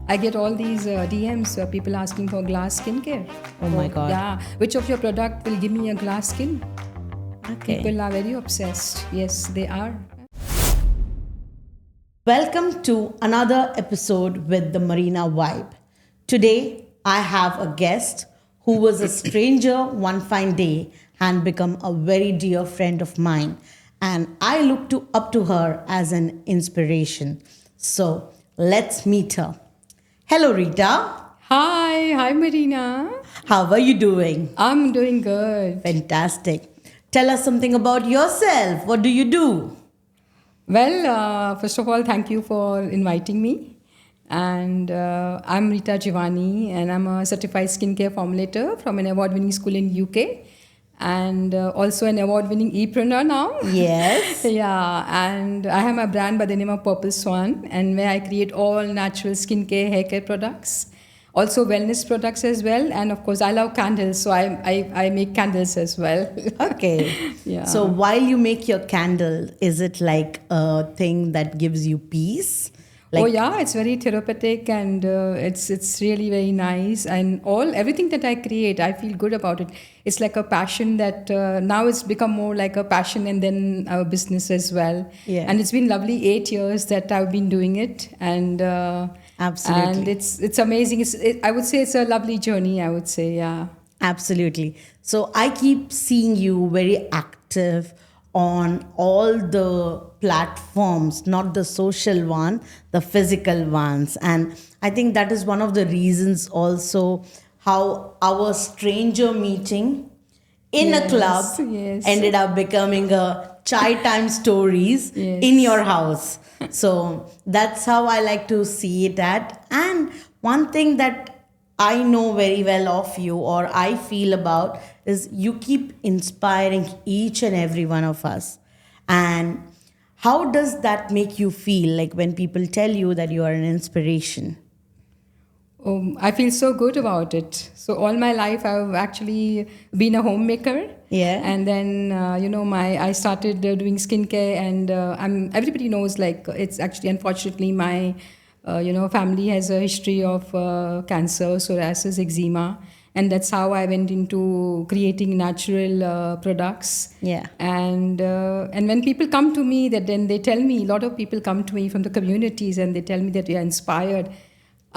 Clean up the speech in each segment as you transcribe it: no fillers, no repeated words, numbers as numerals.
I get all these DMs, people asking for glass skincare. Oh my God. Yeah, which of your product will give me a glass skin? Okay. People are very obsessed. Yes, they are. Welcome to another episode with the Marina Vibe. Today, I have a guest who was a stranger one fine day and become a very dear friend of mine. And I look up to her as an inspiration. So let's meet her. Hello, Rita. Hi Marina. How are you doing? I'm doing good. Fantastic. Tell us something about yourself. What do you do? Well, first of all, thank you for inviting me. And I'm Rita Jivani, and I'm a certified skincare formulator from an award-winning school in UK, and also an award-winning e-preneur now. Yes. Yeah, and I have a brand by the name of Purple Swan, and where I create all natural skincare, hair care products, also wellness products as well, and of course I love candles, so I make candles as well. Okay. Yeah. So while you make your candle, is it like a thing that gives you peace? Like, Oh yeah, it's very therapeutic, and it's really very nice, and everything that I create, I feel good about it. It's like a passion that now it's become more like a passion and then a business as well. Yeah. And it's been lovely 8 years that I've been doing it, and Absolutely. and it's amazing. I would say it's a lovely journey. I would say, yeah. Absolutely. So I keep seeing you very active on all the platforms, not the social one, the physical ones. And I think that is one of the reasons also how our stranger meeting in a Yes, club yes. ended up becoming a chai time stories Yes. in your house. So that's how I like to see it at. And one thing that I know very well of you, or I feel about, is you keep inspiring each and every one of us. And how does that make you feel, like when people tell you that you are an inspiration? I feel so good about it. So all my life, I've actually been a homemaker. Yeah. And then I started doing skincare, and everybody knows, like, it's actually, unfortunately, my family has a history of cancer, psoriasis, eczema, and that's how I went into creating natural products. Yeah. And when people come to me, that then they tell me, a lot of people come to me from the communities, and they tell me that they are inspired.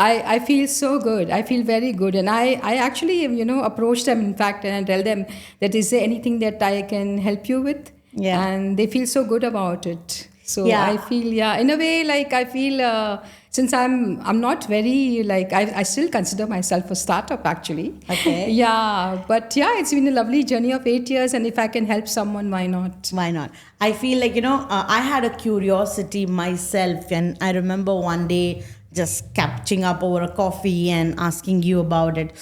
I feel so good. I feel very good. And I actually, approach them, in fact, and I tell them that, is there anything that I can help you with? Yeah. And they feel so good about it. So Yeah. I feel, in a way, like, I feel, since I'm not very, like, I still consider myself a startup, actually. Okay. Yeah. But yeah, it's been a lovely journey of 8 years. And if I can help someone, why not? Why not? I feel like, I had a curiosity myself, and I remember one day just catching up over a coffee and asking you about it.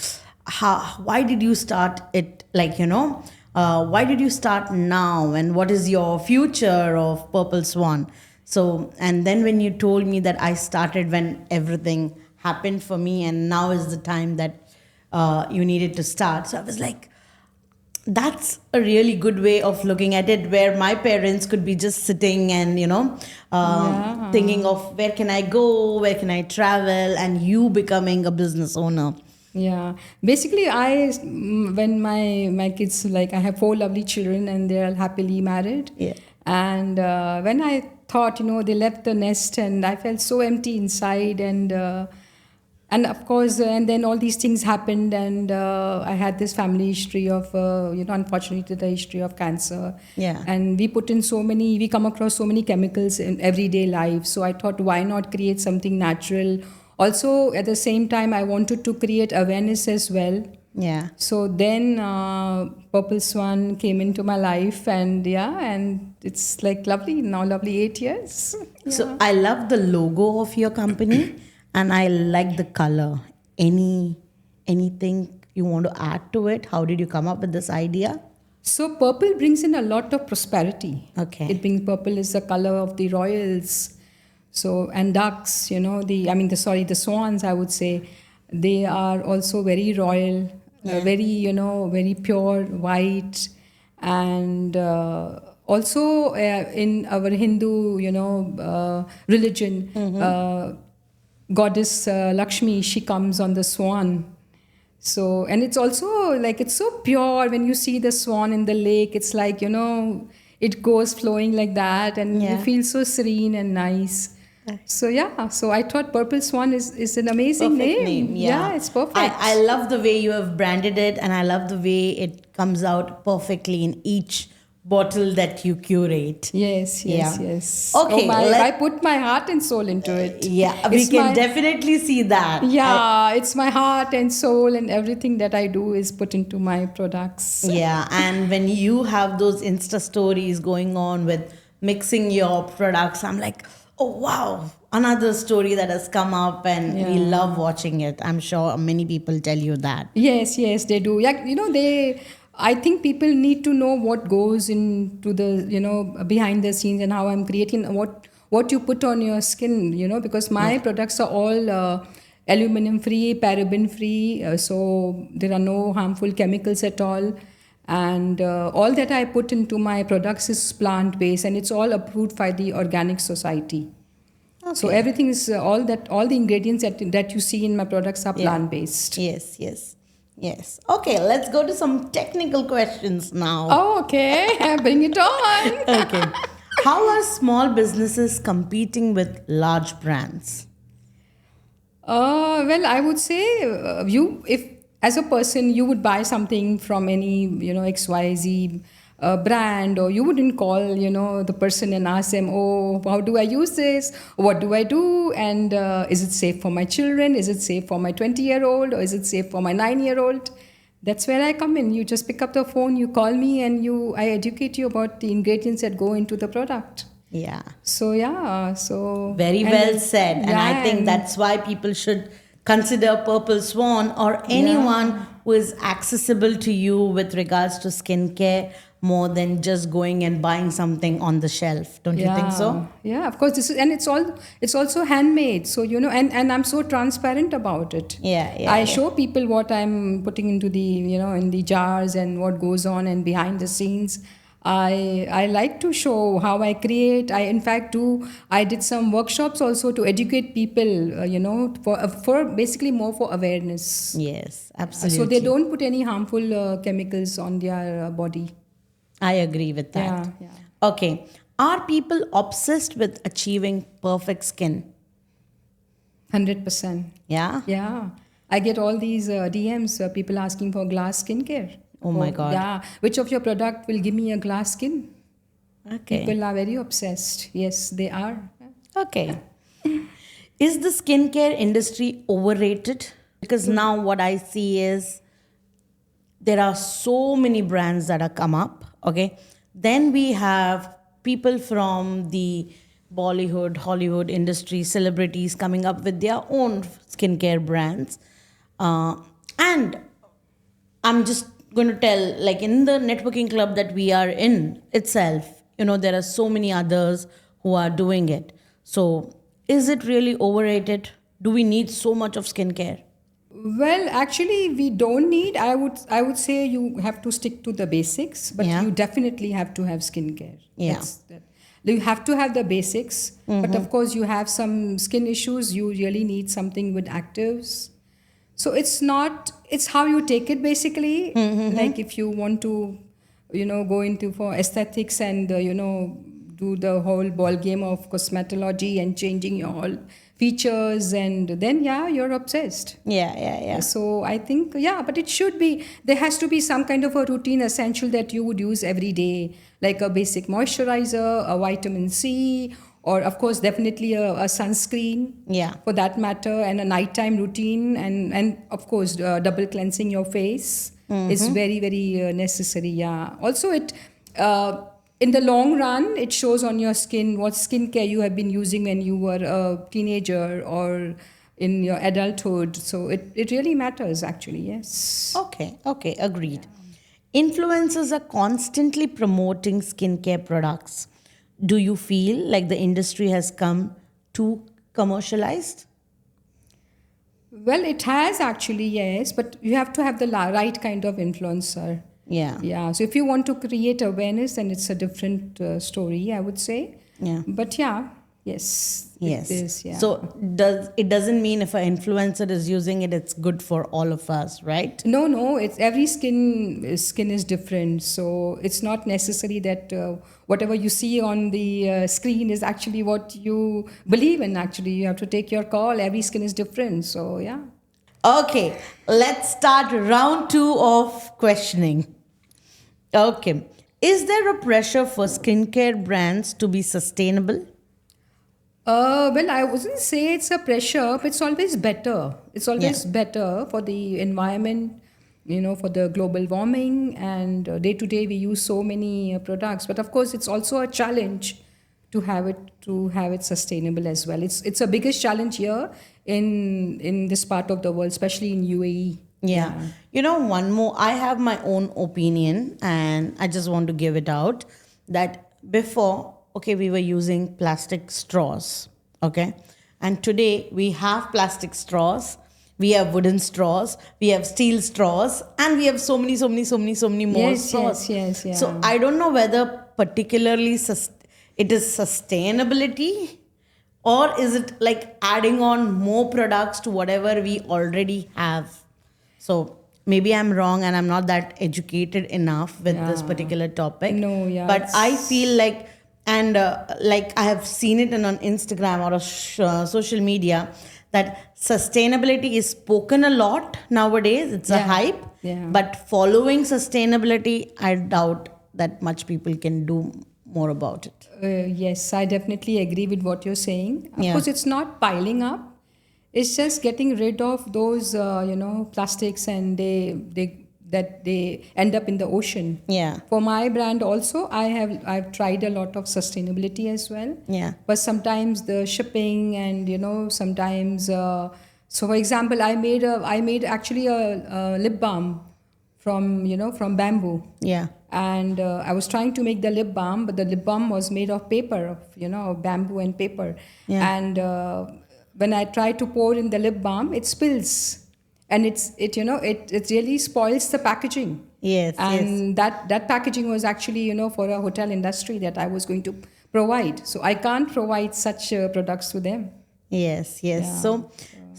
Why did you start it? Like, why did you start now? And what is your future of Purple Swan? So, and then when you told me that I started when everything happened for me, and now is the time that you needed to start. So I was like, that's a really good way of looking at it, where my parents could be just sitting and thinking of where can I go, where can I travel, and you becoming a business owner. Yeah, basically, when my kids, like, I have 4 lovely children, and they're happily married. Yeah. And when I thought, they left the nest, and I felt so empty inside, and of course, and then all these things happened, and I had this family history of, unfortunately, the history of cancer. Yeah. And we come across so many chemicals in everyday life. So I thought, why not create something natural? Also, at the same time, I wanted to create awareness as well. Yeah. So then Purple Swan came into my life, and it's like lovely 8 years. So I love the logo of your company, and I like the color. Anything you want to add to it? How did you come up with this idea? So purple brings in a lot of prosperity. Okay. Purple is the color of the royals. So, and ducks, the swans, I would say, they are also very royal, very pure white, and also in our Hindu, religion, goddess Lakshmi, she comes on the swan. So, and it's also like, it's so pure when you see the swan in the lake. It's like, it goes flowing like that, and you Yeah. feel so serene and nice. So, yeah, so I thought Purple Swan is an amazing Perfect name. name, Yeah, yeah. it's perfect. I love the way you have branded it, and I love the way it comes out perfectly in each bottle that you curate. Yes, yes, Yeah. yes. Oh Okay, my, I put my heart and soul into it. yeah, we It's can my, definitely see that. yeah, it's my heart and soul, and everything that I do is put into my products. Yeah, and when you have those Insta stories going on with mixing your products, I'm like, oh wow, another story that has come up, and we Yeah. love watching it. I'm sure many people tell you that. Yes, yes, they do. Yeah, I think people need to know what goes into the, behind the scenes, and how I'm creating, what you put on your skin, because my Yeah. products are all aluminum free, paraben free, so there are no harmful chemicals at all. And all that I put into my products is plant based, and it's all approved by the Organic Society. So Okay. everything is all the ingredients that you see in my products are Yeah. plant based. Yes, yes, yes. Okay, let's go to some technical questions now. Oh, okay. Bring it on. Okay. How are small businesses competing with large brands? Well, I would say if as a person you would buy something from any XYZ brand, or you wouldn't call the person and ask them, oh, how do I use this? What do I do? And is it safe for my children? Is it safe for my 20-year-old? Or is it safe for my 9-year-old? That's where I come in. You just pick up the phone, you call me, and I educate you about the ingredients that go into the product. Yeah. So yeah, so Very and well then- said. And I yeah, think and- that's why people should consider Purple Swan or anyone who is accessible to you with regards to skincare more than just going and buying something on the shelf. Don't you think so? Yeah, of course. This is, and it's also handmade. So and I'm so transparent about it. Yeah, yeah. I yeah. show people what I'm putting into the in the jars, and what goes on and behind the scenes. I like to show how I create. I did some workshops also to educate people, for basically more for awareness. Yes, So absolutely. they don't put any harmful chemicals on their body. I agree with that. Yeah, yeah. Okay. Are people obsessed with achieving perfect skin? 100%. Yeah. Yeah. I get all these DMs, people asking for glass skincare. Oh my God. Yeah. Which of your product will give me a glass skin? Okay. People are very obsessed. Yes, they are. Okay. Is the skincare industry overrated? Because now what I see is there are so many brands that have come up. Okay. Then we have people from the Bollywood, Hollywood industry, celebrities coming up with their own skincare brands. And I'm just going to tell, like in the networking club that we are in itself, there are so many others who are doing it. So, is it really overrated? Do we need so much of skincare? Well, actually, we don't need. I would say you have to stick to the basics, but Yeah. you definitely have to have skincare. Yeah. You have to have the basics, but of course, you have some skin issues. You really need something with actives. So it's how you take it basically. Like if you want to, go into for aesthetics and, do the whole ball game of cosmetology and changing your whole features, and then, yeah, you're obsessed. Yeah. So I think, yeah, but there has to be some kind of a routine essential that you would use every day, like a basic moisturizer, a vitamin C, or of course, definitely a sunscreen. Yeah. For that matter, and a nighttime routine, and of course, double cleansing your face is very, very necessary. Yeah. Also, in the long run, it shows on your skin what skincare you have been using when you were a teenager or in your adulthood. So it really matters, actually. Yes. Okay, agreed. Influencers are constantly promoting skincare products. Do you feel like the industry has come too commercialized? Well, it has actually, yes, but you have to have the right kind of influencer. Yeah. Yeah. So if you want to create awareness, then it's a different story, I would say. Yeah. But yeah, Yes, it Yes. is. Yeah. So doesn't mean if an influencer is using it, it's good for all of us, right? No, no. It's every skin is different, so it's not necessary that whatever you see on the screen is actually what you believe in. Actually, you have to take your call. Every skin is different, so yeah. Okay, let's start round two of questioning. Okay. Is there a pressure for skincare brands to be sustainable? Well, I wouldn't say it's a pressure, but it's always better. It's Yeah. always better for the environment, for the global warming, and day to day we use so many products. But of course, it's also a challenge to have it sustainable as well. It's a biggest challenge here in this part of the world, especially in UAE. Yeah. Yeah. One more, I have my own opinion and I just want to give it out that before, okay, we were using plastic straws, okay? And today we have plastic straws, we have wooden straws, we have steel straws, and we have so many more Yes, straws. yes, yes, So yeah. I don't know whether particularly it is sustainability or is it like adding on more products to whatever we already have. So maybe I'm wrong and I'm not that educated enough with this Yeah. particular topic. No, yeah, But I it's feel like, and like I have seen it on Instagram or social media, that sustainability is spoken a lot nowadays. It's a yeah, hype. yeah. But following sustainability, I doubt that much people can do more about it. Yes, I definitely agree with what you're saying. Of Yeah. course, it's not piling up. It's just getting rid of those, plastics, and they end up in the ocean. Yeah. For my brand also, I've tried a lot of sustainability as well. Yeah. But sometimes the shipping and sometimes. So, for example, I made actually a lip balm from bamboo, Yeah. and I was trying to make the lip balm, but the lip balm was made of paper, of bamboo and paper. Yeah. And when I try to pour in the lip balm, it spills, and it really spoils the packaging. Yes. Yes. And that packaging was actually for a hotel industry that I was going to provide. So I can't provide such products to them. Yes, yes. Yeah.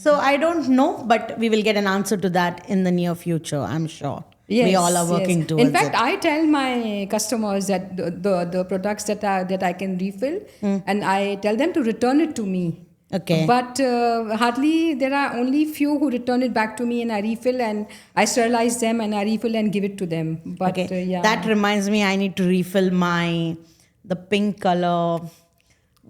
So I don't know, but we will get an answer to that in the near future, I'm sure. We all are Yes, yes. working In towards fact, it. I tell my customers that the products that I can refill, and I tell them to return it to me. Okay. But hardly there are only few who return it back to me, and I refill and I sterilize them and I refill and give it to them. But Okay. That yeah. reminds me, I need to refill the pink color.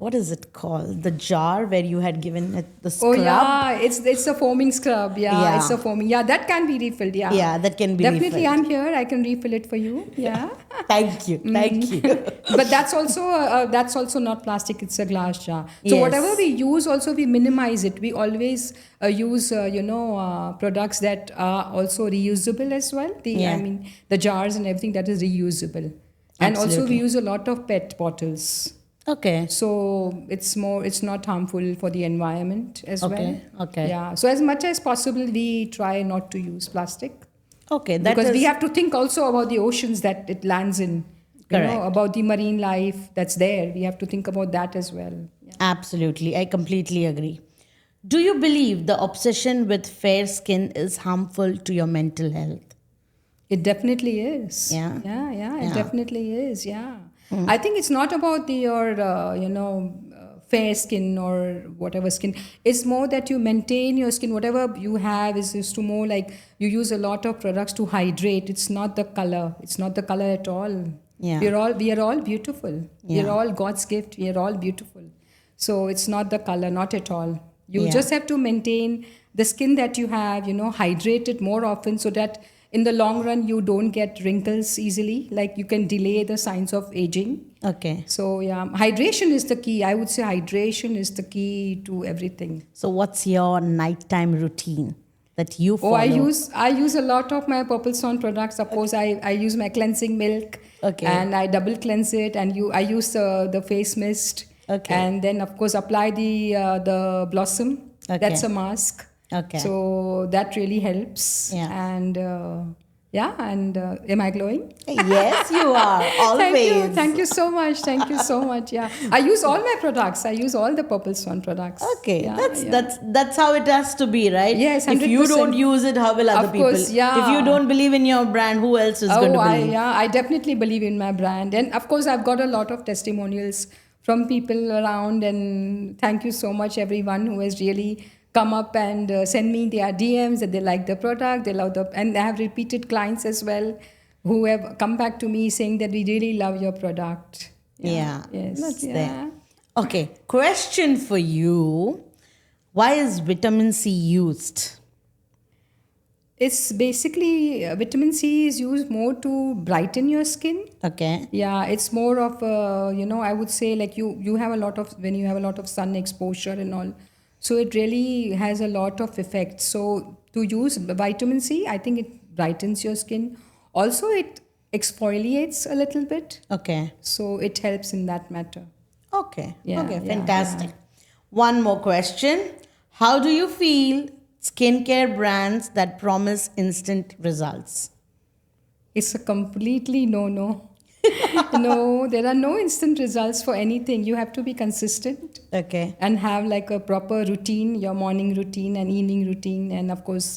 What is it called? The jar where you had given it the Oh scrub. yeah, it's a foaming scrub. Yeah, it's Yeah. a foaming. Yeah, that can be refilled. Yeah. Yeah, that can be Definitely, refilled. I'm here. I can refill it for you. Yeah. Thank you. Thank you. But that's also not plastic. It's a glass jar. So whatever Yes. we use, also we minimize it. We always use products that are also reusable as well. I Yeah. mean the jars and everything that is reusable, and also we Absolutely. use a lot of PET bottles. Okay. So it's not harmful for the environment as well. Okay. Okay. Yeah. So as much as possible, we try not to use plastic, Okay. That because we is have to think also about the oceans that it lands in. correct. About the marine life that's there. We have to think about that as well. Yeah. Absolutely. I completely agree. Do you believe the obsession with fair skin is harmful to your mental health? It definitely is. Yeah. Yeah, yeah, it Yeah. definitely is. Yeah. I think it's not about your, fair skin or whatever skin. It's more that you maintain your skin. Whatever you have is to more like you use a lot of products to hydrate. It's not the color. It's not the color at all. Yeah. We are all beautiful. We are Yeah. all God's gift. We are all beautiful. So it's not the color, not at all. You Yeah. just have to maintain the skin that you have, hydrate it more often so that in the long run you don't get wrinkles easily. Like you can delay the signs of aging. Okay. So yeah, hydration is the key. I would say hydration is the key to everything. So what's your nighttime routine that you Oh, follow? I use a lot of my Purple Swan products. Suppose I use my cleansing milk, Okay. and I double cleanse it, and I use the face mist, Okay. and then of course apply the blossom. Okay. That's a mask. Okay. So that really helps. Yeah. And Yeah, and am I glowing? Yes, you are. Always. Thank you so much. Thank you so much. Yeah, I use all my products. I use all the Purple Swan products. Okay, Yeah, that's yeah. that's how it has to be, right? Yes, If you 100%. don't use it, how will other Of course, people? yeah. If you don't believe in your brand, who else is going to believe? I definitely believe in my brand, and of course, I've got a lot of testimonials from people around. And thank you so much, everyone who has really come up and send me their DMs that they like the product, they love the, and I have repeated clients as well who have come back to me saying that we really love your product. Yeah, Yes. that's Yeah. there. Okay, question for you. Why is vitamin C used? It's basically vitamin C is used more to brighten your skin. Okay. Yeah, it's more of I would say like you have a lot of when you have a lot of sun exposure and all, so it really has a lot of effects. So to use vitamin C, I think it brightens your skin. Also, it exfoliates a little bit, Okay. so it helps in that matter. Okay. Yeah, Okay. yeah, Fantastic. yeah. One more question. How do you feel skincare brands that promise instant results? It's a completely no. No, there are no instant results for anything. You have to be consistent Okay. and have like a proper routine, your morning routine and evening routine, and of course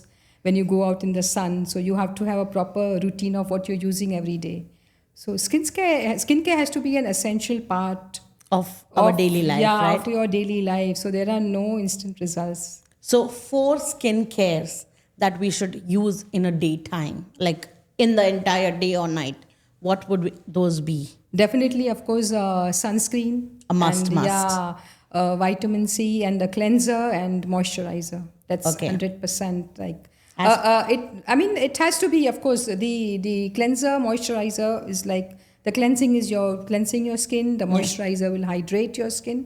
when you go out in the sun, so you have to have a proper routine of what you're using every day. So skincare has to be an essential part Of our daily life, yeah, right? of your daily life. So there are no instant results. So, 4 skincares that we should use in a daytime, like in the entire day or night, what would those be? Definitely, of course, sunscreen. A must, and, must. Yeah, vitamin C and a cleanser and moisturizer. That's Okay. 100%. Like it has to be, of course, the cleanser, moisturizer is like the cleansing is your cleansing your skin. The moisturizer will hydrate your skin.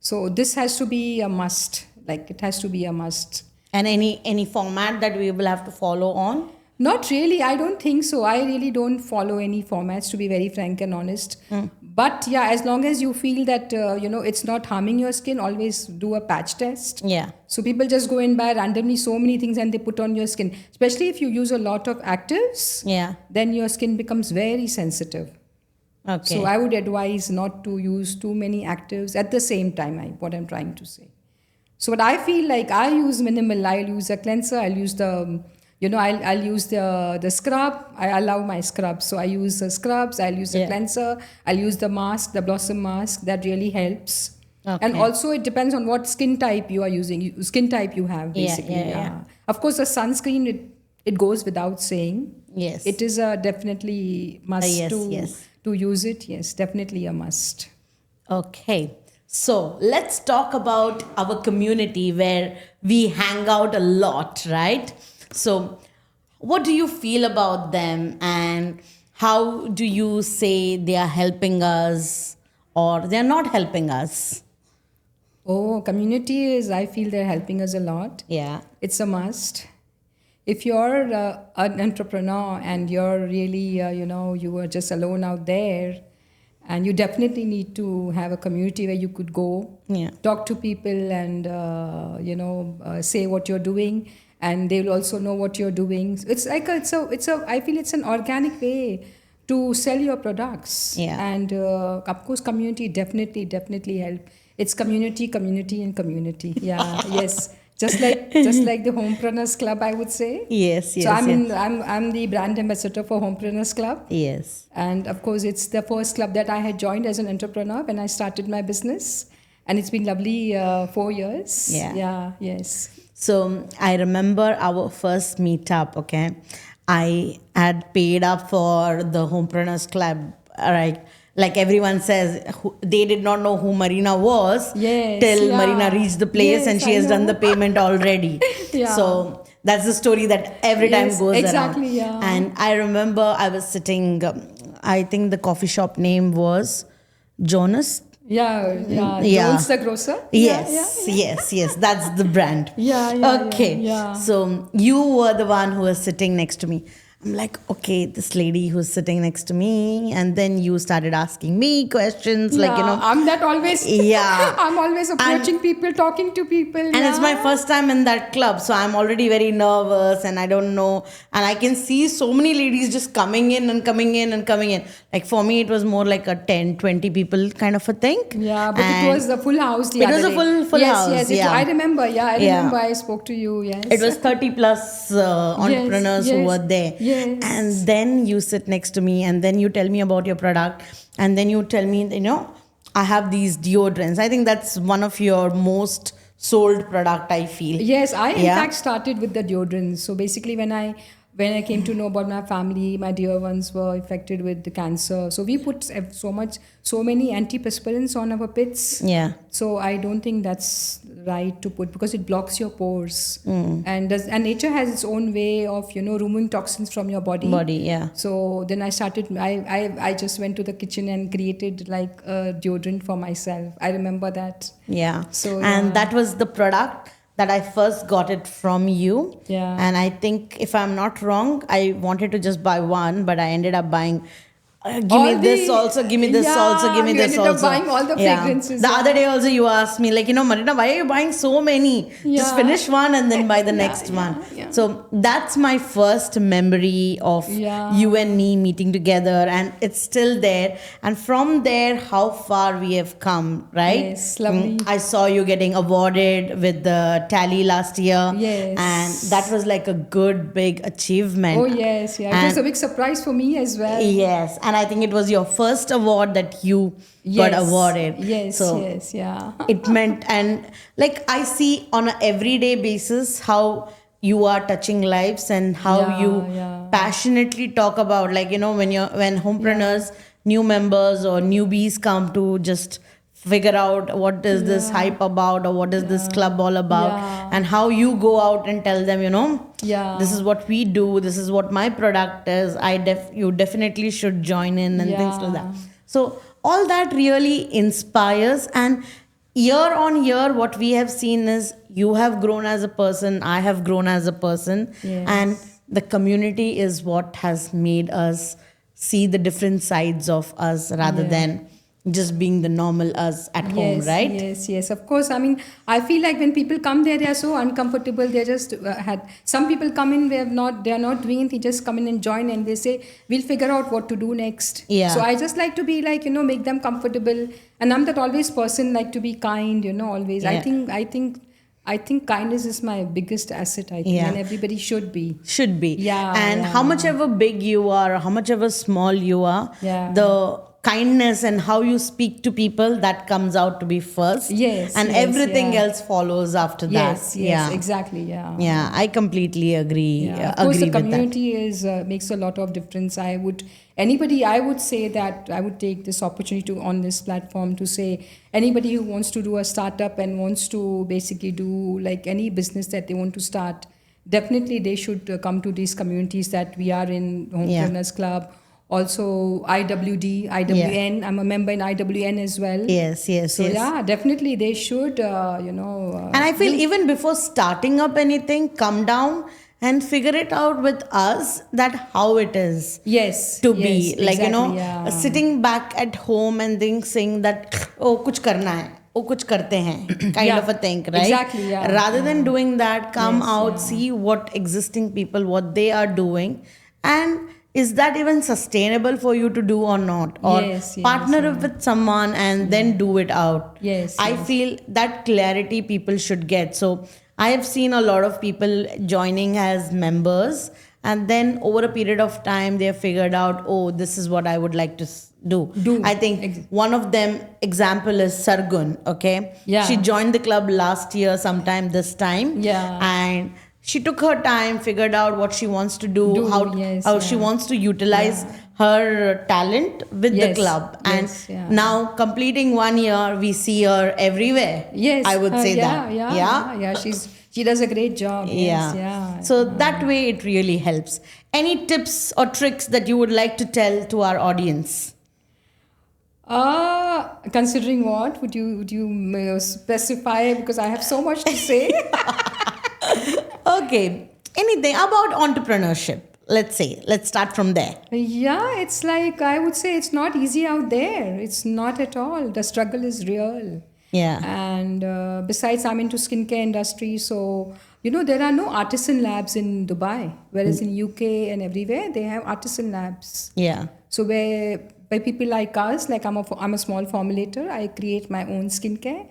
So this has to be a must. Like it has to be a must. And any format that we will have to follow on? Not really. I don't think so. I really don't follow any formats, to be very frank and honest. But yeah, as long as you feel that it's not harming your skin, always do a patch test. Yeah. So people just go and buy randomly so many things and they put on your skin. Especially if you use a lot of actives, Yeah. then your skin becomes very sensitive. Okay. So I would advise not to use too many actives at the same time. What I'm trying to say. So what I feel like I use minimal. I'll use a cleanser. I'll use I'll use the scrub. I allow my scrubs. So I use the scrubs. I'll use the cleanser. I'll use the mask, the blossom mask. That really helps. Okay. And also it depends on what skin type you are using. Skin type you have basically. Yeah. Of course, the sunscreen it goes without saying. Yes. It is a definitely must yes. to use it. Yes, definitely a must. Okay. So let's talk about our community where we hang out a lot, right? So what do you feel about them and how do you say they are helping us or they're not helping us? Oh, community I feel they're helping us a lot. Yeah. It's a must. If you're an entrepreneur and you're really, you are just alone out there, and you definitely need to have a community where you could go, talk to people and, say what you're doing, and they will also know what you're doing. So it's like, I feel it's an organic way to sell your products. Yeah. And of course, community definitely help. It's community, and community. Yeah, yes. Just like the Homepreneurs Club, I would say. Yes. So I'm the brand ambassador for Homepreneurs Club. Yes. And of course, it's the first club that I had joined as an entrepreneur when I started my business, and it's been lovely 4 years. Yeah. Yes. So I remember our first meetup. Okay, I had paid up for the Homepreneurs Club. Right. Like everyone says, they did not know who Marina was till Marina reached the place and she has done the payment already. So that's the story that every time goes exactly, around. Yeah. And I remember I was sitting, I think the coffee shop name was Jonas. Jones the grocer. Yes. That's the brand. Yeah. Okay. So you were the one who was sitting next to me. I'm like, okay, this lady who's sitting next to me, and then you started asking me questions, like, Yeah, I'm that always. yeah. I'm always approaching And people, talking to people. and it's my Yeah. first time in that club, so I'm already very nervous and I don't know. And I can see so many ladies just coming in and coming in and coming in. Like for me, it was more like a 10, 20 people kind of a thing. Yeah, but it And was the full house the it other was a day. full Yes, house. yes. Yeah. I remember. Yeah, I Yeah. remember. I spoke to you. Yes. It was 30 plus entrepreneurs who yes, were there. yes. And then you sit next to me and then you tell me about your product. And then you tell me, I have these deodorants. I think that's one of your most sold product, I feel. Yes, I in Yeah. fact started with the deodorants. So basically, when I came to know about my family, my dear ones were affected with the cancer. So we put so many antiperspirants on our pits. Yeah. So I don't think that's right to put because it blocks your pores. And nature has its own way of removing toxins from your body. Yeah. So then I started. I just went to the kitchen and created like a deodorant for myself. I remember that. Yeah. So, and yeah. that was the product that I first got it from you. Yeah. And I think if I'm not wrong, I wanted to just buy one, but I ended up buying. Give me this also, give me this also, give me you this ended up also. buying all the fragrances, The yeah. other day also you asked me, like, Marina, why are you buying so many? Just Yeah. finish one and then buy the Yeah, next yeah, one. yeah. So that's my first memory of Yeah. you and me meeting together, and it's still there. And from there, how far we have come, right? Yes, lovely. I saw you getting awarded with the tally last year. Yes. And that was like a good, big achievement. Oh yes, yeah. It was And- a big surprise for me as well. Yes, and I think it was your first award that you got Yes. awarded. Yes, So yes, yeah. it meant, and like I see on an everyday basis how you are touching lives and how Yeah, you yeah. passionately talk about, like, when homepreneurs, new members or newbies come to just figure out what is this hype about or what is this club all about, Yeah. and how you go out and tell them, Yeah. this is what we do, this is what my product is, you definitely should join in and things like that. Yeah. So all that really inspires, and year on year what we have seen is you have grown as a person, I have grown as a person. Yes. And the community is what has made us see the different sides of us rather Yeah. than just being the normal us at home, Yes, right? yes, yes. Of course. I mean, I feel like when people come there, they are so uncomfortable. They just had some people come in. They are not doing anything. Just come in and join, and they say, "We'll figure out what to do next." Yeah. So I just like to be like make them comfortable, and I'm that always person like to be kind. Always. Yeah. I think kindness is my biggest asset. I think, Yeah. and everybody should be. Should be. Yeah, And yeah. how much ever big you are, or how much ever small you are, Yeah. the kindness and how you speak to people, that comes out to be first. Yes, And yes, everything yeah. else follows after Yes, that. yes, Yeah. exactly. Yeah. Yeah, I completely agree. Yeah, of course, Agree the with that. community is makes a lot of difference. I would say that I would take this opportunity on this platform to say anybody who wants to do a startup and wants to basically do like any business that they want to start, definitely they should come to these communities that we are in, Homepreneurs Club. Also IWD, IWN. I'm a member in IWN as well. Yes, yes, So yes. yeah, definitely they should. And I feel even before starting up anything, come down and figure it out with us that how it is yes to yes, be. Like, exactly, yeah. sitting back at home and then saying that, oh, kuch karna hai. Oh, kuch karte hain. Kind Yeah, of a thing, right? exactly, yeah, Rather than doing that, come Yes, out, yeah. see what existing people, what they are doing. And is that even sustainable for you to do or not? Or Yes, yes, partner yeah. up with someone and then do it out. Yes, I yes. feel that clarity people should get. So I have seen a lot of people joining as members, and then over a period of time they have figured out, oh, this is what I would like to do. I think one of them example is Sargun. Okay, Yeah. she joined the club last year sometime this time. Yeah. And she took her time, figured out what she wants to do, how she wants to utilize her talent with the Yes, club. And yes, yeah. now completing 1 year, we see her everywhere. Yes, I would say yeah, that. Yeah. She does a great job. Yes, Yeah. yeah. So that way it really helps. Any tips or tricks that you would like to tell to our audience? Considering what would you specify? Because I have so much to say. Okay. Anything about entrepreneurship. Let's start from there. Yeah, it's like I would say it's not easy out there. It's not at all. The struggle is real. Yeah. And besides, I'm into skincare industry, so there are no artisan labs in Dubai, whereas in UK and everywhere they have artisan labs. Yeah. So where by people like us, like I'm a small formulator, I create my own skincare,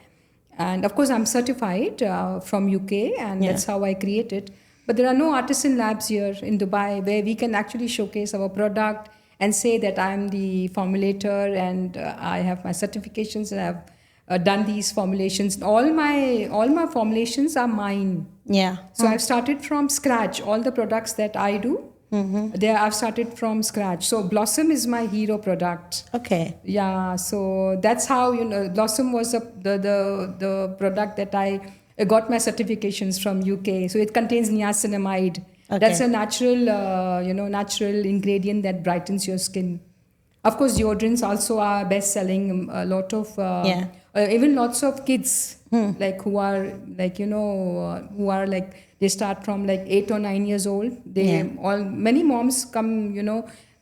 and of course I'm certified from UK, and Yeah. that's how I create it. But there are no artisan labs here in Dubai where we can actually showcase our product and say that I'm the formulator and I have my certifications and I've done these formulations. All my formulations are mine. Yeah. So I've started from scratch. All the products that I do, there I've started from scratch. So Blossom is my hero product. Okay. Yeah, so that's how Blossom was the product that I got my certifications from UK. So it contains niacinamide. Okay. That's a natural ingredient that brightens your skin. Of course, deodorants also are best selling. A lot of Yeah. even lots of kids like who are like they start from like 8 or 9 years old. Many moms come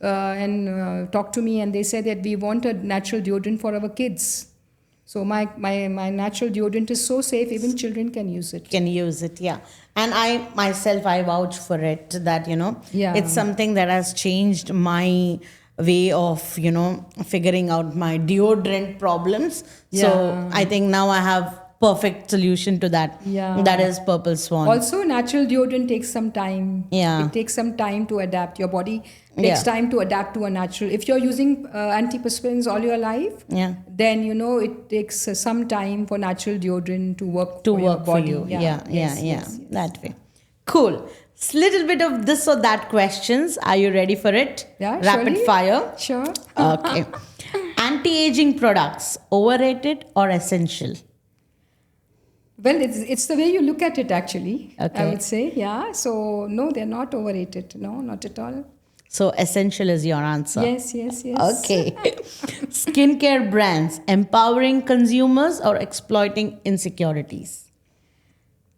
and talk to me and they say that we want a natural deodorant for our kids. So my natural deodorant is so safe, even children can use it. Can use it, yeah. And I myself, I vouch for it that, Yeah. it's something that has changed my way of, figuring out my deodorant problems. So Yeah. I think now I have perfect solution to that. Yeah. That is Purple Swan. Also, natural deodorant takes some time. Yeah. It takes some time to adapt. Your body takes Yeah. time to adapt to a natural. If you're using antiperspirants all your life, Yeah. then it takes some time for natural deodorant to work To for your work for body. you. Yes, Yeah. yes. That way. Cool. Little bit of this or that questions. Are you ready for it? Yeah, Rapid surely. fire. Sure. Okay. Anti-aging products, overrated or essential? Well, it's the way you look at it, actually. Okay. I would say, yeah. So no, they're not overrated. No, not at all. So essential is your answer. Yes. Okay. Skincare brands, empowering consumers or exploiting insecurities?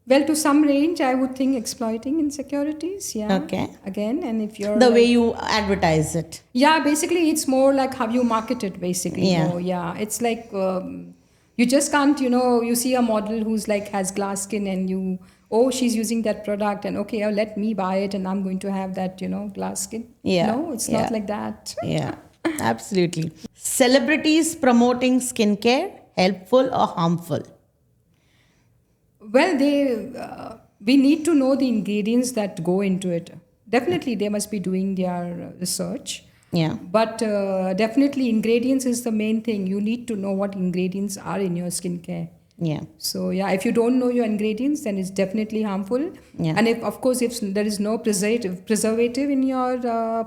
Well, to some range, I would think exploiting insecurities. Yeah. Okay. Again, and if you're The way you advertise it. yeah, basically, it's more like how you market it. Basically, Yeah. more. Yeah. It's like you just can't. You see a model who's like has glass skin, and she's using that product, and okay, let me buy it, and I'm going to have that, glass skin. Yeah. No, it's Yeah. not like that. Yeah, absolutely. Celebrities promoting skincare, helpful or harmful? Well, we need to know the ingredients that go into it. Definitely, they must be doing their research. Yeah. But definitely, ingredients is the main thing. You need to know what ingredients are in your skincare. Yeah. So yeah, if you don't know your ingredients, then it's definitely harmful. Yeah. And if there is no preservative in your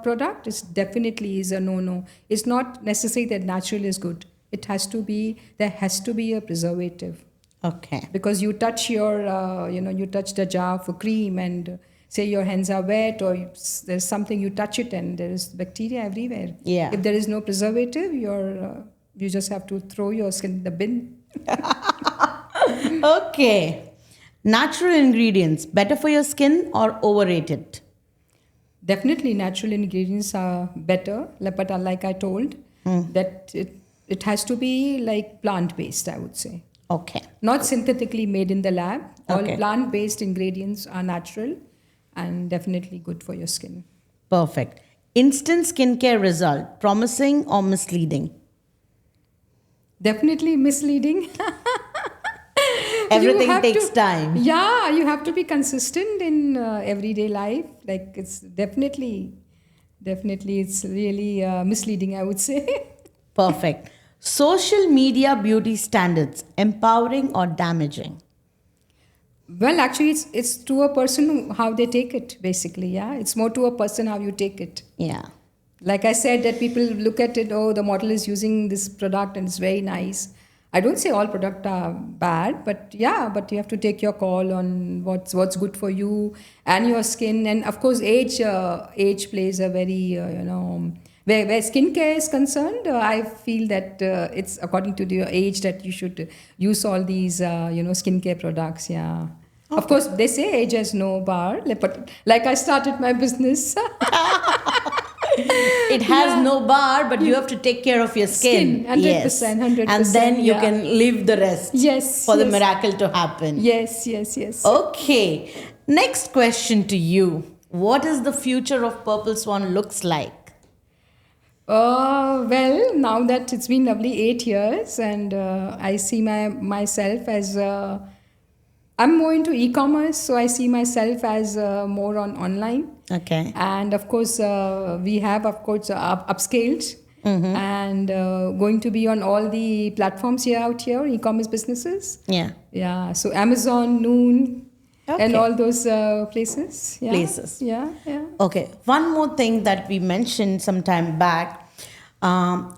product, it definitely is a no. It's not necessary that natural is good. There has to be a preservative. Okay. Because you touch you touch the jar for cream and say your hands are wet or there's something, you touch it and there is bacteria everywhere. Yeah. If there is no preservative, you just have to throw your skin in the bin. Okay. Natural ingredients, better for your skin or overrated? Definitely natural ingredients are better, but like I told, that it has to be like plant-based, I would say. Okay. Not synthetically made in the lab. All Okay. plant-based ingredients are natural and definitely good for your skin. Perfect. Instant skincare result, promising or misleading? Definitely misleading. Everything You have takes to- time. Yeah, you have to be consistent in everyday life. Like it's definitely it's really misleading, I would say. Perfect. Social media beauty standards, empowering or damaging? Well, actually, it's to a person how they take it. Basically, yeah, it's more to a person how you take it. Yeah. Like I said, that people look at it, oh, the model is using this product and it's very nice. I don't say all products are bad, but yeah, but you have to take your call on what's good for you and your skin. And of course, age plays a very, where skincare is concerned, I feel that it's according to your age that you should use all these, skincare products. Yeah. Of course, they say age has no bar, but like I started my business. It has no bar, but you have to take care of your skin. 100%, 100%. And then you yeah. can live the rest Yes. for the yes. miracle to happen. Yes. Okay. Next question to you. What is the future of Purple Swan looks like? Well, now that it's been lovely 8 years, and I see myself as I'm more into e-commerce, so I see myself as more on online. Okay. And of course, we have, of course, upscaled and going to be on all the platforms out here, e-commerce businesses. Yeah. Yeah. So Amazon, Noon, Okay. and all those places. Yeah. Places. Yeah. Okay. One more thing that we mentioned some time back.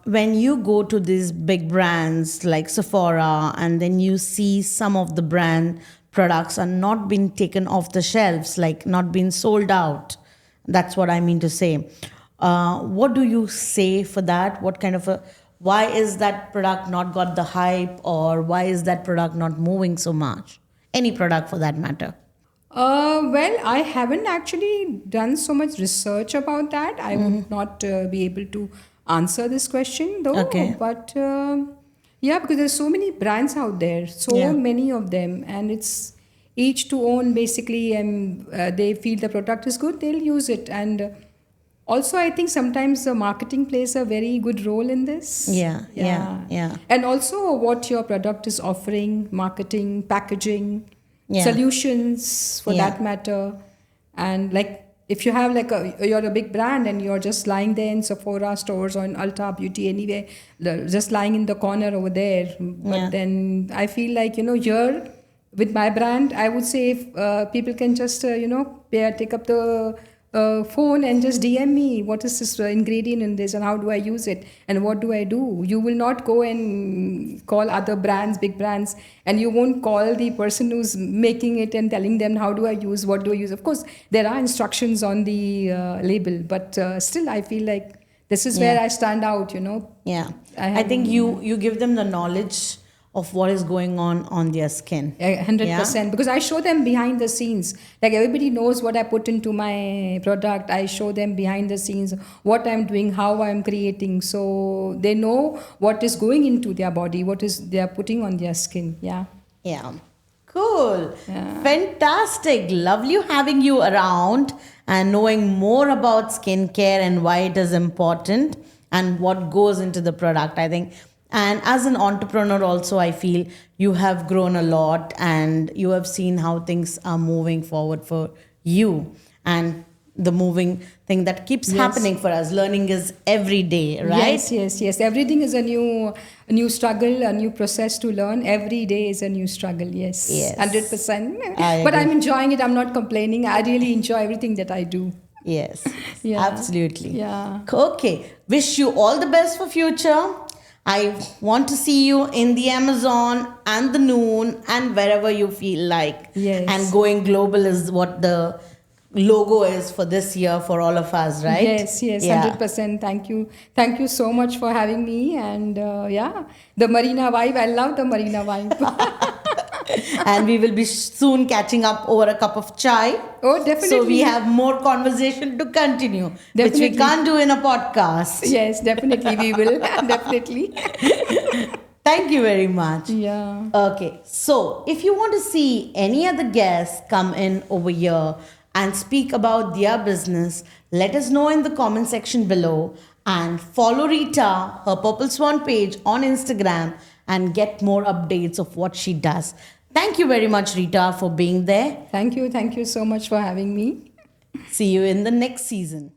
When you go to these big brands like Sephora, and then you see some of the brand products are not being taken off the shelves, like not being sold out. That's what I mean to say. What do you say for that? What kind of why is that product not got the hype, or why is that product not moving so much? Any product for that matter. Well, I haven't actually done so much research about that. I would not be able to answer this question though. Okay. But yeah, because there's so many brands out there, so Yeah. many of them, and it's each to own basically, and they feel the product is good, they'll use it. And also, I think sometimes the marketing plays a very good role in this. Yeah. And also, what your product is offering, marketing, packaging, Yeah. solutions for Yeah. that matter. And like, if you have like you're a big brand and you're just lying there in Sephora stores or in Ulta Beauty anyway, just lying in the corner over there. But Yeah. then I feel like, here with my brand, I would say if people can just, take up the phone and just DM me, what is this ingredient in this and how do I use it and what do I do? You will not go and call other brands, big brands, and you won't call the person who's making it and telling them how do I use, what do I use. Of course, there are instructions on the label, but still I feel like this is where Yeah. I stand out, Yeah. I I have- think you give them the knowledge of what is going on their skin. 100%, because I show them behind the scenes. Like everybody knows what I put into my product. I show them behind the scenes what I'm doing, how I'm creating, so they know what is going into their body, what is they are putting on their skin. Yeah. Yeah. Cool. Yeah. Fantastic. Lovely having you around and knowing more about skincare and why it is important and what goes into the product, I think. And as an entrepreneur also, I feel you have grown a lot and you have seen how things are moving forward for you, and the moving thing that keeps Yes. happening for us. Learning is every day, right? Yes. Everything is a new struggle, a new process to learn. Every day is a new struggle. Yes. Yes. 100%. I But agree. I'm enjoying it. I'm not complaining. I really enjoy everything that I do. Yes. Yeah. Absolutely. Yeah. Okay. Wish you all the best for future. I want to see you in the Amazon and the Noon and wherever you feel like. Yes. And going global is what the logo is for this year for all of us, right? Yes, Yeah. 100%. Thank you so much for having me. And the Marina Vibe. I love the Marina Vibe. And we will be soon catching up over a cup of chai. Oh, definitely. So we have more conversation to continue, which we Definitely. can't do in a podcast. Yes, definitely we will. Definitely. Thank you very much. Yeah. Okay, so if you want to see any other guests come in over here and speak about their business, let us know in the comment section below, and follow Rita, her Purple Swan page on Instagram, and get more updates of what she does. Thank you very much, Rita, for being there. Thank you so much for having me. See you in the next season.